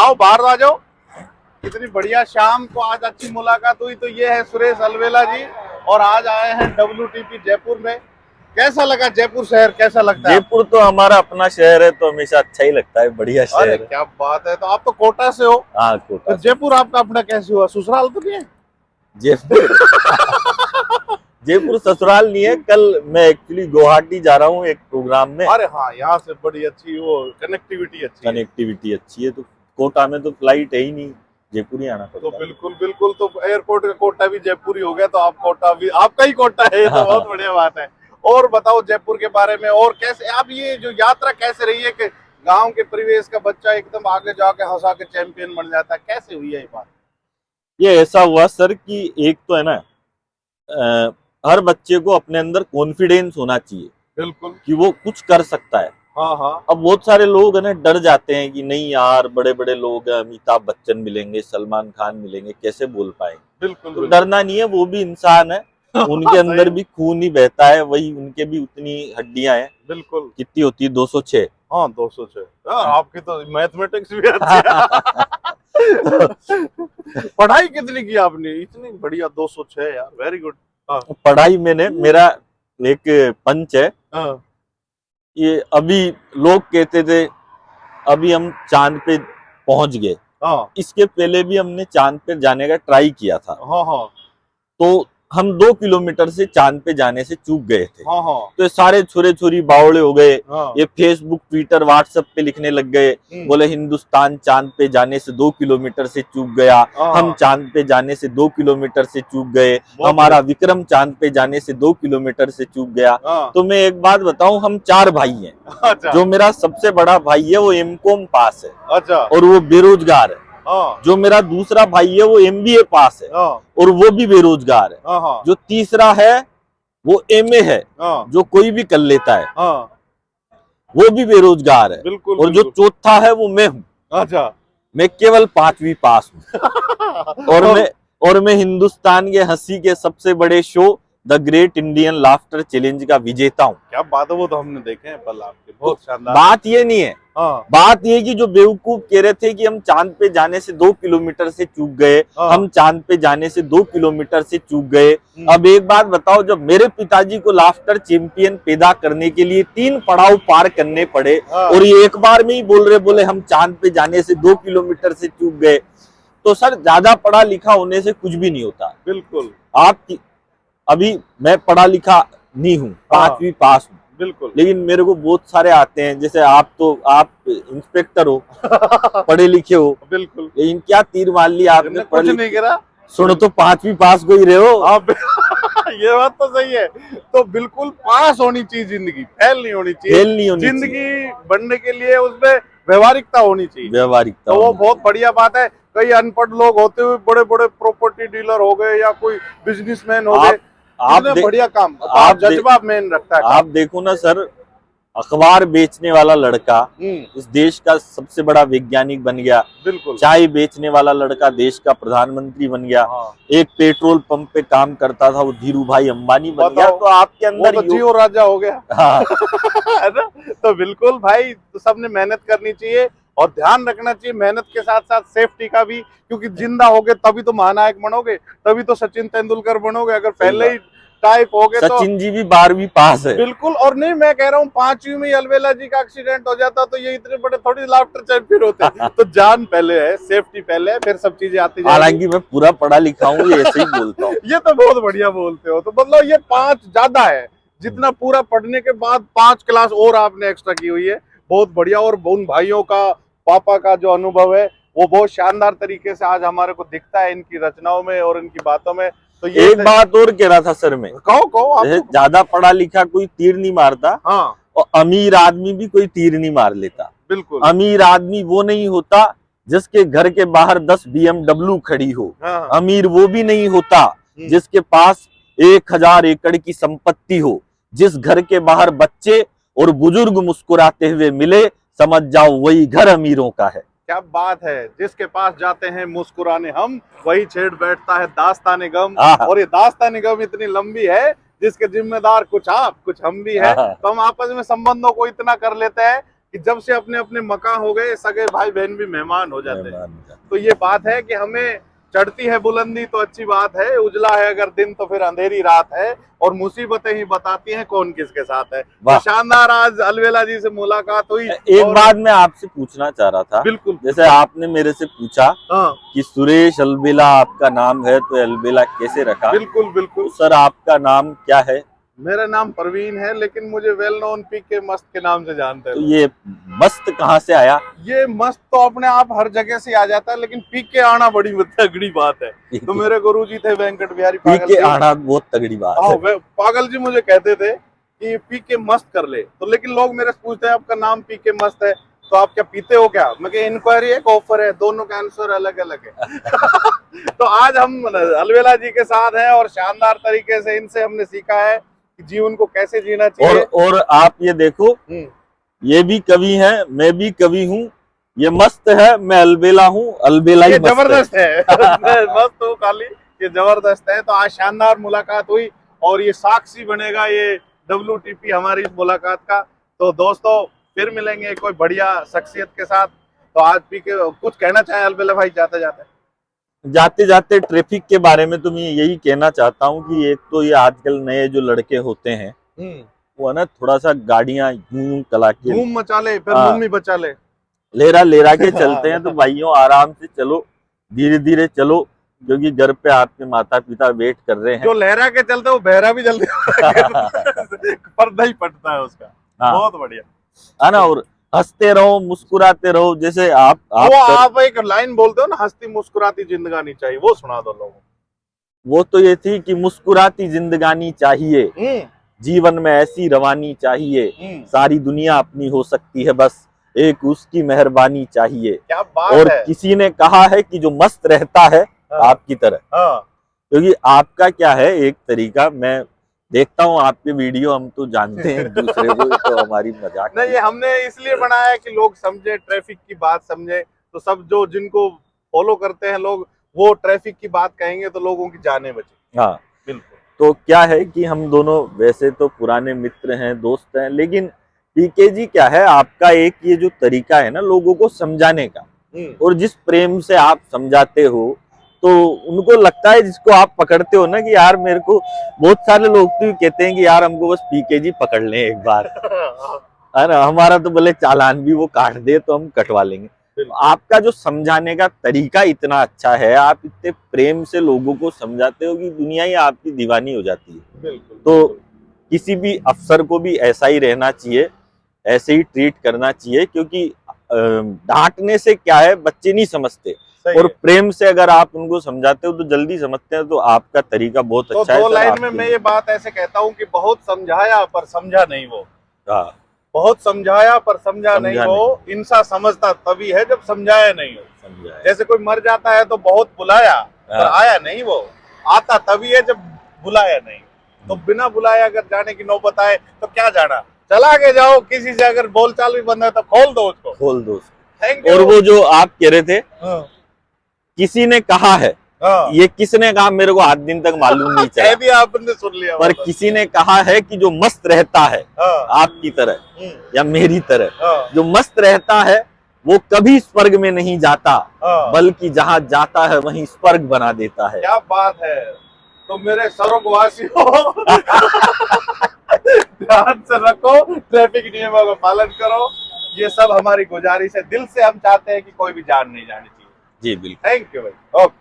आओ बाहर आ जाओ। इतनी बढ़िया शाम को आज अच्छी मुलाकात हुई। तो ये है सुरेश अलवेला जी और आज आए हैं WTP जयपुर में। कैसा लगा जयपुर शहर, कैसा लगता है? जयपुर तो हमारा अपना शहर है तो हमेशा अच्छा ही लगता है, बढ़िया शहर अरे है। क्या बात है। तो आप तो कोटा से हो। हाँ, कोटा तो जयपुर आपका अपना कैसे हुआ? ससुराल तो नहीं है? जयपुर जयपुर ससुराल नहीं है। कल मैं एक्चुअली गुवाहाटी जा रहा हूँ एक प्रोग्राम में। अरे हाँ, यहाँ से बड़ी अच्छी वो कनेक्टिविटी अच्छी है। कनेक्टिविटी अच्छी है, तो कोटा में तो फ्लाइट है ही नहीं, जयपुर ही आना पड़ता तो बिल्कुल बिल्कुल, तो एयरपोर्ट का कोटा भी जयपुर ही हो गया। तो आप कोटा भी, आपका ही कोटा है, तो बहुत बढ़िया बात है। और बताओ जयपुर के बारे में, और कैसे आप ये जो यात्रा कैसे रही है कि गांव के परिवेश का बच्चा एकदम आगे जाके हंसा के चैंपियन बन जाता है, कैसे हुई है ये बात? ये ऐसा हुआ सर कि एक तो है ना, हर बच्चे को अपने अंदर कॉन्फिडेंस होना चाहिए बिल्कुल कि वो कुछ कर सकता है। हाँ हाँ। अब बहुत सारे लोग है ना डर जाते हैं कि नहीं यार, बड़े बड़े लोग हैं, अमिताभ बच्चन मिलेंगे, सलमान खान मिलेंगे, कैसे बोल पाएंगे। बिल्कुल तो डरना नहीं है, वो भी इंसान है, उनके अंदर भी खून ही बहता है, वही उनके भी उतनी हड्डियां हैं। बिल्कुल। कितनी होती है? 206। हाँ 206। आपकी तो मैथमेटिक्स भी अच्छी है। पढ़ाई कितनी की आपने? इतनी बढ़िया 206 यार, वेरी गुड। पढ़ाई मैंने, मेरा एक पंच है, हाँ ये अभी लोग कहते थे अभी हम चांद पे पहुंच गए, हाँ इसके पहले भी हमने चांद पे जाने का ट्राई किया था। हाँ हाँ तो हम 2 किलोमीटर से चांद पे जाने से चूक गए थे। हाँ हाँ तो ये सारे छोरे छोरी बावड़े हो गए, हाँ। ये फेसबुक ट्विटर व्हाट्सएप पे लिखने लग गए, बोले हिंदुस्तान चांद पे जाने से 2 किलोमीटर से चूक गया, हम चांद पे जाने से 2 किलोमीटर से चूक गए, हमारा विक्रम चांद पे जाने से 2 किलोमीटर से चूक गया। तो मैं एक बात बताऊं, हम 4 भाई हैं। अच्छा। जो मेरा सबसे बड़ा भाई है वो एमकॉम पास है। अच्छा। और वो बेरोजगार है। जो मेरा दूसरा भाई है वो MBA पास है और वो भी बेरोजगार है। जो तीसरा है वो MA है, जो कोई भी कर लेता है, वो भी बेरोजगार है। बिल्कुल, और जो चौथा है वो मैं हूँ। अच्छा। मैं केवल 5वीं पास हूँ। और मैं हिंदुस्तान के हंसी के सबसे बड़े show the great Indian laughter challenge का विजेता हूँ। क्या बात है, वो तो हमने देखे हैं पल आपके, बहुत शानदार। बात ये नहीं है, बात ये कि जो बेवकूफ कह रहे थे कि हम चांद पे जाने से 2 किलोमीटर से चूक गए, हम चांद पे जाने से 2 किलोमीटर से चूक गए। अब एक बात बताओ, जब मेरे पिताजी को लाफ्टर चैंपियन पैदा करने के लिए 3 पड़ाव पार करने पड़े और ये एक बार में ही बोले हम चांद पे जाने से 2 किलोमीटर से चूक गए, तो सर ज्यादा पढ़ा लिखा होने से कुछ भी नहीं होता। बिल्कुल। आपकी अभी मैं पढ़ा लिखा नहीं हूँ, 5वीं पास हूँ, बिल्कुल, लेकिन मेरे को बहुत सारे आते हैं। जैसे आप इंस्पेक्टर हो, पढ़े लिखे हो, बिल्कुल, लेकिन क्या तीर मार लिया आपने? कुछ नहीं करा। सुनो तो 5वीं पास को ही रहे हो आप। ये बात तो सही है। तो बिल्कुल पास होनी चाहिए जिंदगी, फेल नहीं होनी चाहिए। फेल नहीं होनी जिंदगी बनने के लिए उसमें व्यवहारिकता होनी चाहिए। व्यवहारिकता, तो वो बहुत बढ़िया बात है। कई अनपढ़ लोग होते हुए बड़े बड़े प्रॉपर्टी डीलर हो गए या कोई बिजनेसमैन हो गए, बढ़िया काम। आप जज्बा मेन रखता है। आप देखो ना सर, अखबार बेचने वाला लड़का इस देश का सबसे बड़ा वैज्ञानिक बन गया। बिल्कुल। चाय बेचने वाला लड़का देश का प्रधानमंत्री बन गया। एक पेट्रोल पंप पे काम करता था वो धीरू भाई अंबानी बन गया। तो आपके अंदर वो तो जियो राजा हो गया। है ना? तो बिल्कुल भाई, तो सबने मेहनत करनी चाहिए और ध्यान रखना चाहिए मेहनत के साथ साथ सेफ्टी का भी, क्योंकि जिंदा होगे तभी तो महानायक बनोगे, तभी तो सचिन तेंदुलकर बनोगे। अगर पहले ही टाइप हो गए तो सचिन जी भी 12वीं पास है। बिल्कुल। और नहीं, मैं कह रहा हूँ 5वीं में अलवेला जी का एक्सीडेंट हो जाता तो ये इतने बड़े थोड़ी लाफ्टर चैंपियन होते। तो जान पहले है, सेफ्टी पहले है, फिर सब चीजें आती जाएंगी। हालांकि मैं पूरा पढ़ा लिखा हूँ, ये ऐसे ही बोलता हूँ। ये तो बहुत बढ़िया बोलते हो। तो मतलब ये 5 ज्यादा है, जितना पूरा पढ़ने के बाद 5 क्लास और आपने एक्स्ट्रा की हुई है, बहुत बढ़िया। और उन भाइयों का, पापा का जो अनुभव है वो बहुत शानदार तरीके से आज हमारे को दिखता है इनकी रचनाओं में और इनकी बातों में। तो ये एक बात और कह रहा था सर मैं, कहो ज्यादा पढ़ा लिखा कोई तीर नहीं मारता। और अमीर आदमी भी कोई तीर नहीं मार लेता। बिल्कुल। अमीर आदमी वो नहीं होता जिसके घर के बाहर 10 BMW खड़ी हो। अमीर वो भी नहीं होता जिसके पास 1000 एकड़ की संपत्ति हो। जिस घर के बाहर बच्चे और बुजुर्ग मुस्कुराते हुए मिले, समझ जाओ वही घर अमीरों का है। क्या बात है। जिसके पास जाते हैं मुस्कुराने हम, वही छेड़ बैठता है दास्ताने गम। और ये दास्ताने गम इतनी लंबी है जिसके जिम्मेदार कुछ आप कुछ हम भी है। तो हम आपस में संबंधों को इतना कर लेते हैं कि जब से अपने अपने मकान हो गए, सगे भाई बहन भी मेहमान हो जाते हैं। तो ये बात है कि हमें चढ़ती है बुलंदी तो अच्छी बात है, उजला है अगर दिन तो फिर अंधेरी रात है, और मुसीबतें ही बताती हैं कौन किसके साथ है। तो शानदार आज अलवेला जी से मुलाकात हुई। एक बात मैं आपसे पूछना चाह रहा था, बिल्कुल, जैसे आपने मेरे से पूछा हाँ, कि सुरेश अलबेला आपका नाम है, तो अलबेला कैसे रखा? बिल्कुल बिल्कुल। तो सर आपका नाम क्या है? मेरा नाम परवीन है, लेकिन मुझे वेल नोन पीके मस्त के नाम से जानते हैं। तो ये मस्त कहाँ से आया? ये मस्त तो अपने आप हर जगह से आ जाता है, लेकिन पीके आना बड़ी तगड़ी बात है। तो मेरे गुरुजी थे वेंकट बिहारी पागल पीके जी। आना बहुत तगड़ी बात है। वे पागल जी मुझे कहते थे कि पीके मस्त कर ले, तो लेकिन लोग मेरे से पूछते हैं आपका नाम पीके मस्त है तो आप क्या पीते हो क्या? मैं कहा इंक्वायरी है, ऑफर है, दोनों का आंसर अलग अलग है। तो आज हम अलवेला जी के साथ हैं और शानदार तरीके से इनसे हमने सीखा है कि जीवन को कैसे जीना चाहिए। और आप ये देखो, ये भी कवि है, मैं भी कवि हूँ, ये मस्त है, मैं अलबेला हूँ, अलबेला ही जबरदस्त है। मस्त हो खाली, ये जबरदस्त है। तो आज शानदार मुलाकात हुई और ये साक्षी बनेगा ये WTP हमारी इस मुलाकात का। तो दोस्तों फिर मिलेंगे कोई बढ़िया शख्सियत के साथ। तो आज पी के कुछ कहना चाहे अलबेला भाई जाते जाते? जाते जाते ट्रैफिक के बारे में तो मैं यही कहना चाहता हूँ कि एक तो ये आजकल नए जो लड़के होते हैं वो है ना, थोड़ा सा गाड़ियां यूं चला के धूम मचा ले, फिर मम्मी बचा ले, लेरा के चलते हैं। तो भाइयों आराम से चलो, धीरे धीरे चलो, क्योंकि घर पे आपके माता पिता वेट कर रहे हैं। जो लहरा के चलते वो बहरा भी जल्दी पर्दा ही पटता है उसका। बहुत बढ़िया है ना। और हंसते रहो, मुस्कुराते रहो, जैसे आप एक लाइन बोलते हो ना, हंसती मुस्कुराती जिंदगानी चाहिए, वो सुना दो लोगों को। वो तो ये थी कि मुस्कुराती जिंदगानी चाहिए, जीवन में ऐसी रवानी चाहिए, सारी दुनिया अपनी हो सकती है, बस एक उसकी मेहरबानी चाहिए। क्या बात और है। किसी ने कहा है कि जो मस्त रहता है आपकी तरह, क्योंकि आपका क्या है एक तरीका, मैं देखता हूँ आपके वीडियो, हम तो जानते हैं एक दूसरे को, तो हमारी मजाक नहीं, ये हमने इसलिए बनाया है कि लोग समझे, ट्रैफिक की बात समझे। तो सब जो जिनको फॉलो करते हैं लोग, वो ट्रैफिक की बात कहेंगे तो लोगों की जाने बचे। हाँ बिल्कुल। तो क्या है कि हम दोनों वैसे तो पुराने मित्र हैं, दोस्त हैं, लेकिन पीके जी क्या है, आपका एक ये जो तरीका है ना लोगों को समझाने का, और जिस प्रेम से आप समझाते हो, तो उनको लगता है, जिसको आप पकड़ते हो ना कि यार मेरे को, बहुत सारे लोग तो कहते हैं कि यार हमको बस पीके जी पकड़ लें एक बार, है ना, हमारा तो भले चालान भी वो काट दे तो हम कटवा लेंगे। आपका जो समझाने का तरीका इतना अच्छा है, आप इतने प्रेम से लोगों को समझाते हो कि दुनिया ही आपकी दीवानी हो जाती है। बिल्कुल। तो किसी भी अफसर को भी ऐसा ही रहना चाहिए, ऐसे ही ट्रीट करना चाहिए, क्योंकि डांटने से क्या है, बच्चे नहीं समझते, और प्रेम से अगर आप उनको समझाते हो तो जल्दी समझते हैं। तो आपका तरीका बहुत अच्छा है। दो लाइन में मैं ये बात ऐसे कहता हूँ कि बहुत समझाया पर समझा नहीं वो। बहुत समझाया पर समझा नहीं वो, इंसान समझता तभी है जब समझाया नहीं हो। जैसे कोई मर जाता है तो बहुत बुलाया पर आया नहीं, वो आता तभी है जब बुलाया नहीं। तो बिना बुलाया अगर जाने की नौबत आए तो क्या जाना, चला के जाओ। किसी से अगर बोलचाल भी बंद है तो खोल दो उसको, खोल दो। Thank you. और वो जो आप कह रहे थे, किसी ने कहा है, ये किसने कहा मेरे को आज दिन तक मालूम नहीं चला, भी आपने सुन लिया, पर किसी ने कहा है कि जो मस्त रहता है आपकी तरह या मेरी तरह, जो मस्त रहता है वो कभी स्वर्ग में नहीं जाता, बल्कि जहाँ जाता है वहीं स्वर्ग बना देता है। क्या बात है। तो मेरे स्वर्गवासियों, ध्यान से रखो, ट्रैफिक नियमों का पालन करो, ये सब हमारी गुजारिश है। दिल से हम चाहते हैं कि कोई भी जान नहीं जानी चाहिए। जी बिल्कुल। थैंक यू भाई। ओके।